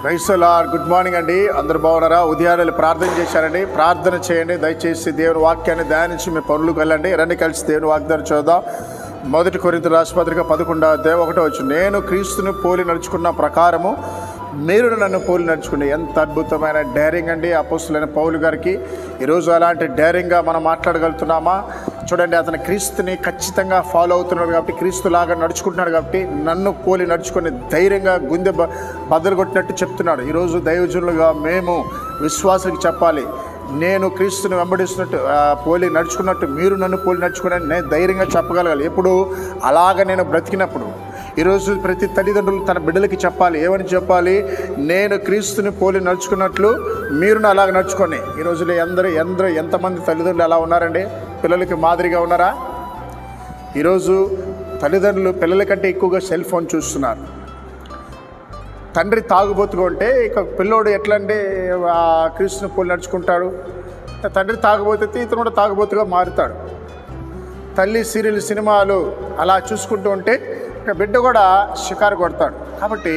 Praise the Lord. Good morning అండి. అందరూ బాగున్నారా? ఉదయాన్నే ప్రార్థన చేశారండి. ప్రార్థన చేయండి. దయచేసి దేవుని వాక్యాన్ని ధ్యానించి మీ పనులకు వెళ్ళండి. రండి కలిసి దేవుని వాగ్దానం చూద్దాం. 1 కొరింథీయుల రాసిన పత్రిక 11వ అధ్యాయం 1వ వచనం. నేను క్రీస్తుని పోలి నడుచుకున్న ప్రకారము మీరు నన్ను పోలి నడుచుకుని. ఎంత అద్భుతమైన డైరింగ్ అండి అపోస్తలుడైన పౌలు గారికి. ఈరోజు అలాంటి డైరింగ్గా మనం మాట్లాడగలుగుతున్నామా? చూడండి, అతను క్రీస్తుని ఖచ్చితంగా ఫాలో అవుతున్నాడు కాబట్టి, క్రీస్తులాగా నడుచుకుంటున్నాడు కాబట్టి నన్ను పోలి నడుచుకుని ధైర్యంగా గుండె బద్దలు కొట్టినట్టు చెప్తున్నాడు. ఈరోజు దైవజనులుగా మేము విశ్వాసానికి చెప్పాలి, నేను క్రీస్తుని వెంబడిస్తున్నట్టు పోలి నడుచుకున్నట్టు మీరు నన్ను పోలి నడుచుకుని నేను ధైర్యంగా చెప్పగలగాలి. ఎప్పుడు అలాగ నేను బ్రతికినప్పుడు. ఈరోజు ప్రతి తల్లిదండ్రులు తన బిడ్డలకి చెప్పాలి. ఏమని చెప్పాలి? నేను క్రీస్తుని పోలి నడుచుకున్నట్లు మీరు అలాగ నడుచుకోండి. ఈ రోజులో ఎంతమంది తల్లిదండ్రులు ఎలా ఉన్నారండి? పిల్లలకి మాదిరిగా ఉన్నారా? ఈరోజు తల్లిదండ్రులు పిల్లల కంటే ఎక్కువగా సెల్ ఫోన్ చూస్తున్నారు. తండ్రి తాగుబోతుగా ఉంటే ఇక పిల్లోడు ఎట్లా అంటే క్రీస్తుని పోలి నడుచుకుంటాడు. తండ్రి తాగుబోతే ఇతను కూడా తాగుబోతుగా మారుతాడు. తల్లి సీరియల్ సినిమాలు అలా చూసుకుంటూ ఉంటే ఇక బిడ్డ కూడా షికారు కొడతాడు. కాబట్టి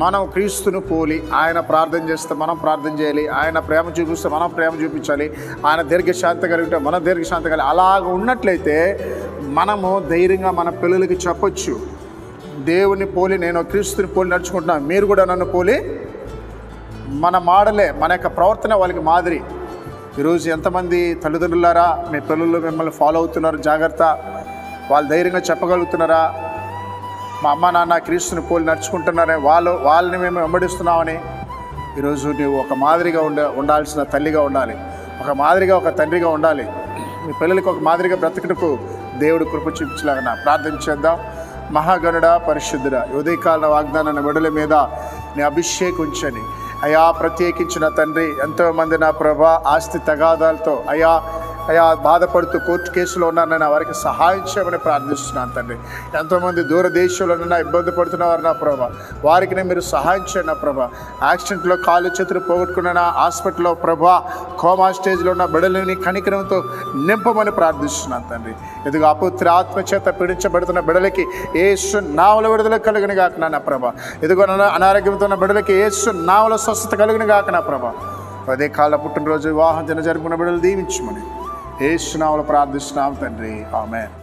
మనం క్రీస్తును పోలి ఆయన ప్రార్థన చేస్తే మనం ప్రార్థన చేయాలి. ఆయన ప్రేమ చూపిస్తే మనం ప్రేమ చూపించాలి. ఆయన దీర్ఘశాంతి కలిగితే మనం దీర్ఘశాంతి కలిగి అలాగ ఉన్నట్లయితే మనము ధైర్యంగా మన పిల్లలకి చెప్పొచ్చు, దేవుని పోలి నేను క్రీస్తుని పోలి నడుచుకుంటున్నాను, మీరు కూడా నన్ను పోలి. మన మాడలే, మన యొక్క ప్రవర్తన వాళ్ళకి మాదిరి. ఈరోజు ఎంతమంది తల్లిదండ్రులారా మీ పిల్లలు మిమ్మల్ని ఫాలో అవుతున్నారు? జాగ్రత్త. వాళ్ళు ధైర్యంగా చెప్పగలుగుతున్నారా? మా అమ్మ నాన్న క్రీస్తుని పోలి నడుచుకుంటున్నారని వాళ్ళని మేము వెంబడిస్తున్నామని. ఈరోజు నువ్వు ఒక మాదిరిగా ఉండాల్సిన తల్లిగా ఉండాలి, ఒక మాదిరిగా ఒక తండ్రిగా ఉండాలి. మీ పిల్లలకి ఒక మాదిరిగా బ్రతకటకు దేవుడు కృప చూపించలాగా ప్రార్థన చేద్దాం. మహాగణుడ పరిశుద్ధుడ, ఉదయకాల వాగ్దానాన్ని విడుదల మీద నీ అభిషేకం ఉంచని అయా, ప్రత్యేకించిన తండ్రి. ఎంతోమంది నా ప్రభా ఆస్తి తగాదాలతో అయా బాధపడుతూ కోర్టు కేసులో ఉన్నారని వారికి సహాయం చేయమని ప్రార్థిస్తున్నాను తండ్రి. ఎంతోమంది దూర దేశంలో ఇబ్బంది పడుతున్నవారు నా ప్రభా, వారికి మీరు సహాయం చేయండి నా ప్రభా. యాక్సిడెంట్లో కాలు చేతులు పోగొట్టుకున్న హాస్పిటల్లో ప్రభా, కోమా స్టేజ్లో ఉన్న బిడ్డలని కనికరంతో నింపమని ప్రార్థిస్తున్నాను తండ్రి. ఇదిగో అపుత్ర ఆత్మచేత పీడించబడుతున్న బిడ్డలకి యేసు నామములో విడుదల కలుగును గాక నా ప్రభా. ఇదిగో అనారోగ్యంతో ఉన్న బిడ్డలకి యేసు నామములో స్వస్థత కలుగును గాక నా ప్రభా. అదే కాళ్ళ పుట్టినరోజు వివాహం జరుపుకున్న బిడ్డలు దీవించమని యేసు నామములో ప్రార్థిస్తున్నాం తండ్రి. ఆమేన్.